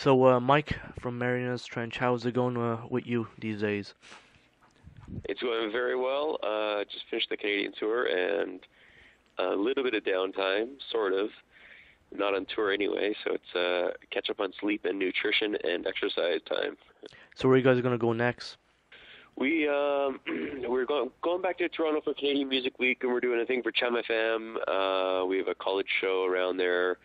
So, Mike from Marianas Trench, how's it going with you these days? It's going very well. Just finished the Canadian tour and a little bit of downtime, sort of. Not on tour anyway, so it's catch up on sleep and nutrition and exercise time. So, where are you guys gonna go next? We're going back to Toronto for Canadian Music Week, and we're doing a thing for Chum FM. We have a college show around there,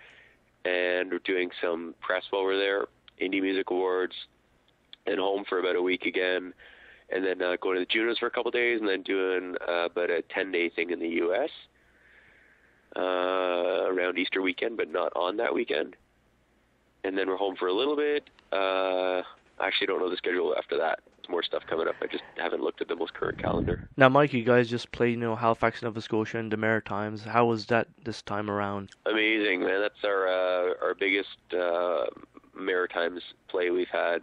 and we're doing some press while we're there. Indie Music Awards, and home for about a week again, and then going to the Junos for a couple days, and then doing about a 10-day thing in the U.S. Around Easter weekend, but not on that weekend. And then we're home for a little bit. I actually don't know the schedule after that. There's more stuff coming up. I just haven't looked at the most current calendar. Now, Mike, you guys just played, Halifax, Nova Scotia, and the Maritimes. How was that this time around? Amazing, man. That's our biggest Maritimes play we've had.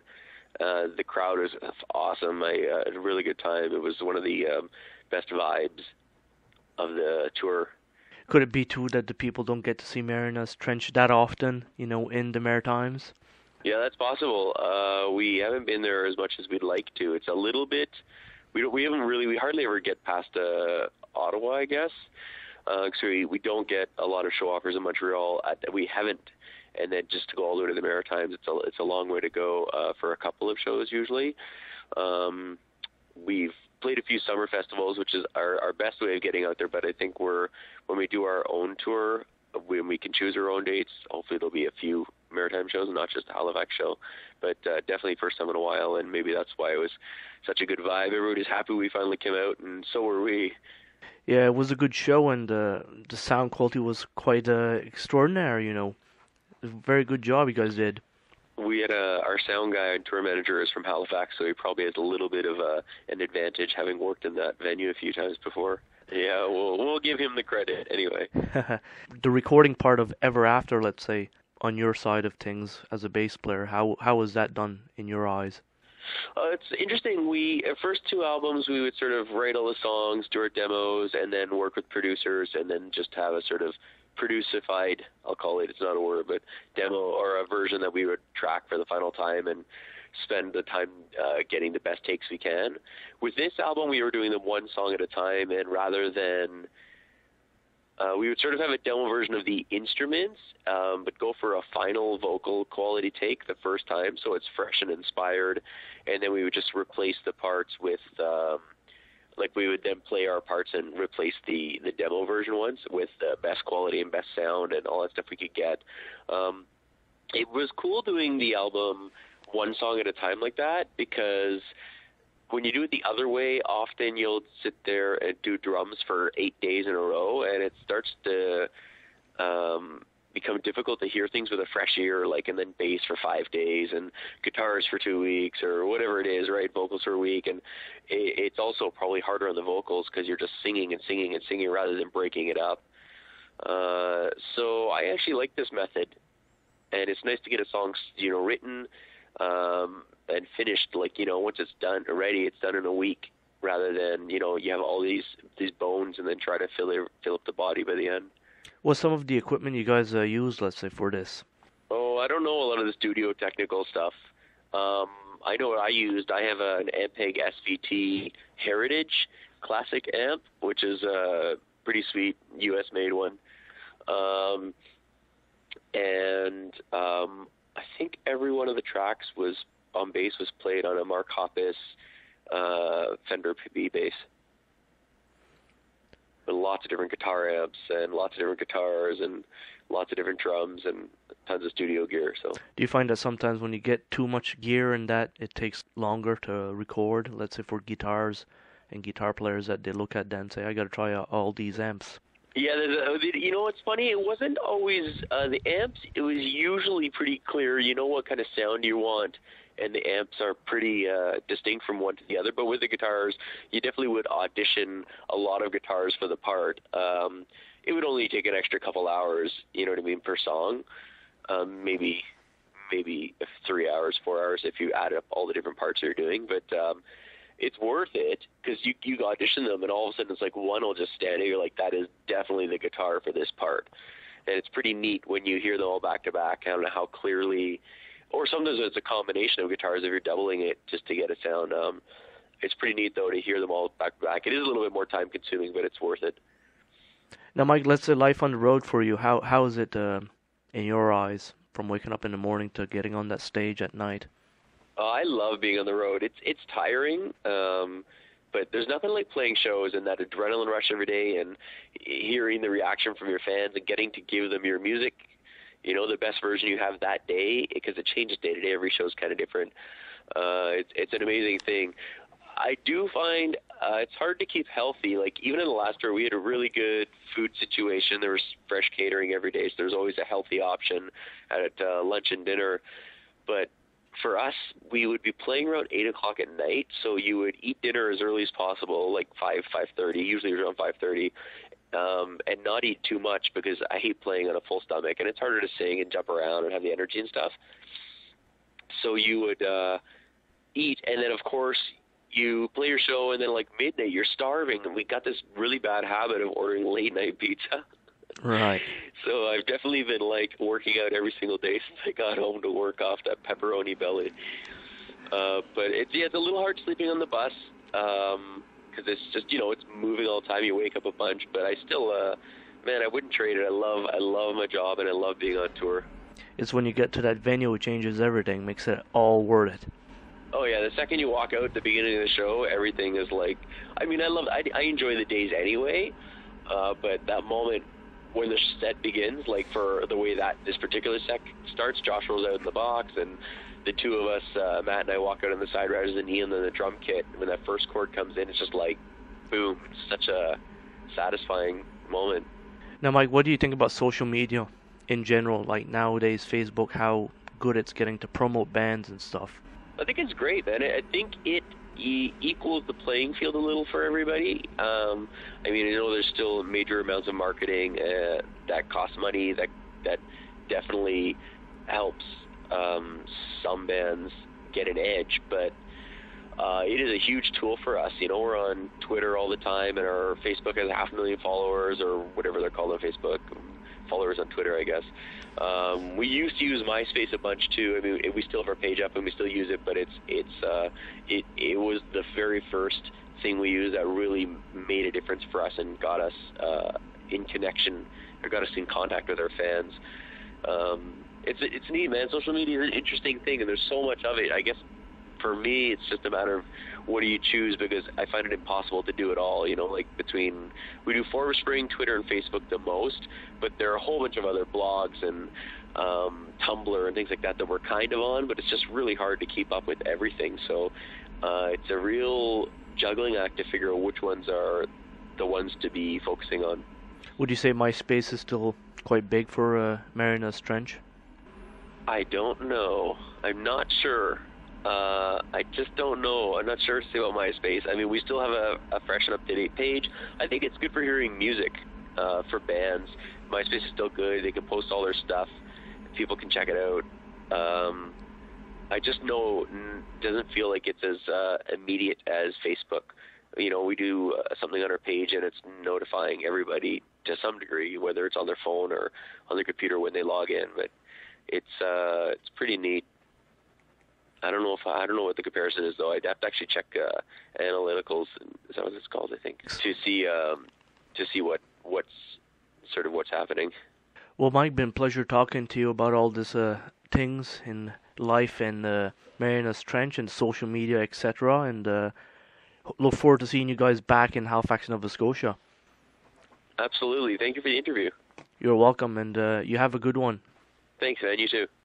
The crowd was awesome. I had a really good time. It was one of the best vibes of the tour. Could it be too that the people don't get to see Marianas Trench that often, in the Maritimes? Yeah, that's possible. We haven't been there as much as we'd like to. It's a little bit. We hardly ever get past Ottawa, I guess. So we don't get a lot of show offers in Montreal. We haven't, and then just to go all the way to the Maritimes, it's a long way to go for a couple of shows usually. We've played a few summer festivals, which is our best way of getting out there. But I think when we do our own tour, when we can choose our own dates, hopefully there'll be a few Maritime shows, not just a Halifax show. But definitely first time in a while, and maybe that's why it was such a good vibe. Everybody's happy we finally came out, and so were we. Yeah, it was a good show, and the sound quality was quite extraordinary. Very good job you guys did. We had our sound guy and tour manager is from Halifax, so he probably has a little bit of an advantage having worked in that venue a few times before. Yeah, we'll give him the credit anyway. The recording part of Ever After, let's say, on your side of things as a bass player, how was that done in your eyes? It's interesting. First two albums, we would sort of write all the songs, do our demos, and then work with producers, and then just have a sort of producified, I'll call it, it's not a word, but demo or a version that we would track for the final time and spend the time getting the best takes we can. With this album, we were doing them one song at a time, and rather than we would sort of have a demo version of the instruments, but go for a final vocal quality take the first time, so it's fresh and inspired, and then we would just replace the parts with we would then play our parts and replace the demo version ones with the best quality and best sound and all that stuff we could get. It was cool doing the album one song at a time like that, because when you do it the other way, often you'll sit there and do drums for 8 days in a row, and it starts to become difficult to hear things with a fresh ear, and then bass for 5 days and guitars for 2 weeks or whatever it is, right? Vocals for a week. And it's also probably harder on the vocals because you're just singing and singing and singing rather than breaking it up. So I actually like this method, and it's nice to get a song, written and finished, once it's done already, it's done in a week, rather than, you have all these bones and then try to fill up the body by the end. What's some of the equipment you guys used, let's say, for this? Oh, I don't know a lot of the studio technical stuff. I know what I used. I have an Ampeg SVT Heritage Classic amp, which is a pretty sweet US-made one. I think every one of the tracks on bass was played on a Mark Hoppus Fender PB bass. With lots of different guitar amps and lots of different guitars and lots of different drums and tons of studio gear. So, do you find that sometimes when you get too much gear and that it takes longer to record? Let's say for guitars and guitar players, that they look at that and say, "I got to try out all these amps." Yeah, what's funny? It wasn't always the amps. It was usually pretty clear. You know what kind of sound you want, and the amps are pretty distinct from one to the other. But with the guitars, you definitely would audition a lot of guitars for the part. It would only take an extra couple hours, you know what I mean, per song. Maybe 3 hours, 4 hours if you add up all the different parts you're doing. But it's worth it, because you audition them, and all of a sudden it's like one will just stand there. You're like, that is definitely the guitar for this part. And it's pretty neat when you hear them all back to back. I don't know how clearly or sometimes it's a combination of guitars if you're doubling it just to get a sound. It's pretty neat though to hear them all back to back. It is a little bit more time consuming, but it's worth it. Now, Mike, let's say life on the road for you. How is it in your eyes from waking up in the morning to getting on that stage at night? I love being on the road. It's tiring, but there's nothing like playing shows and that adrenaline rush every day and hearing the reaction from your fans and getting to give them your music, the best version you have that day, because it changes day to day. Every show is kind of different. It's an amazing thing. I do find it's hard to keep healthy. Like, even in the last tour, we had a really good food situation. There was fresh catering every day, so there's always a healthy option at lunch and dinner. But for us, we would be playing around 8 o'clock at night, so you would eat dinner as early as possible, like 5:30, usually around 5:30, and not eat too much because I hate playing on a full stomach, and it's harder to sing and jump around and have the energy and stuff. So you would eat, and then, of course, you play your show, and then like midnight, you're starving, and we got this really bad habit of ordering late-night pizza. Right. So I've definitely been like working out every single day since I got home to work off that pepperoni belly. But it's a little hard sleeping on the bus because it's just it's moving all the time. You wake up a bunch, but I still man, I wouldn't trade it. I love my job and I love being on tour. It's when you get to that venue, it changes everything, makes it all worth it. Oh yeah, the second you walk out at the beginning of the show, everything is like. I mean, I enjoy the days anyway, but that moment when the set begins, like for the way that this particular set starts, Josh rolls out in the box, and the two of us, Matt and I, walk out on the side riders and Ian on the drum kit. When that first chord comes in, it's just like, boom! It's such a satisfying moment. Now, Mike, what do you think about social media in general? Like nowadays, Facebook, how good it's getting to promote bands and stuff. I think it's great, man. I think it equals the playing field a little for everybody. I mean, there's still major amounts of marketing that costs money, that definitely helps some bands get an edge, but it is a huge tool for us. We're on Twitter all the time, and our Facebook has 500,000 followers, or whatever they're called on Facebook. Followers on Twitter, I guess. We used to use MySpace a bunch too. I mean, we still have our page up and we still use it, but it was the very first thing we used that really made a difference for us and got us in connection, or got us in contact with our fans. It's neat, man. Social media is an interesting thing, and there's so much of it. I guess for me, it's just a matter of what do you choose, because I find it impossible to do it all. Like we do Forward Spring, Twitter, and Facebook the most, but there are a whole bunch of other blogs and Tumblr and things like that we're kind of on, but it's just really hard to keep up with everything. So it's a real juggling act to figure out which ones are the ones to be focusing on. Would you say MySpace is still quite big for Marianas Trench? I don't know. I'm not sure. I just don't know. I'm not sure to say about MySpace. I mean, we still have a fresh and up-to-date page. I think it's good for hearing music for bands. MySpace is still good. They can post all their stuff. People can check it out. I just know it doesn't feel like it's as immediate as Facebook. We do something on our page, and it's notifying everybody to some degree, whether it's on their phone or on their computer when they log in. But it's pretty neat. I don't know what the comparison is, though. I'd have to actually check analyticals. Is that what it's called? I think to see what's happening. Well, Mike, been a pleasure talking to you about all this things in life and Marianas Trench and social media, etc. And look forward to seeing you guys back in Halifax, Nova Scotia. Absolutely. Thank you for the interview. You're welcome, and you have a good one. Thanks, man. You too.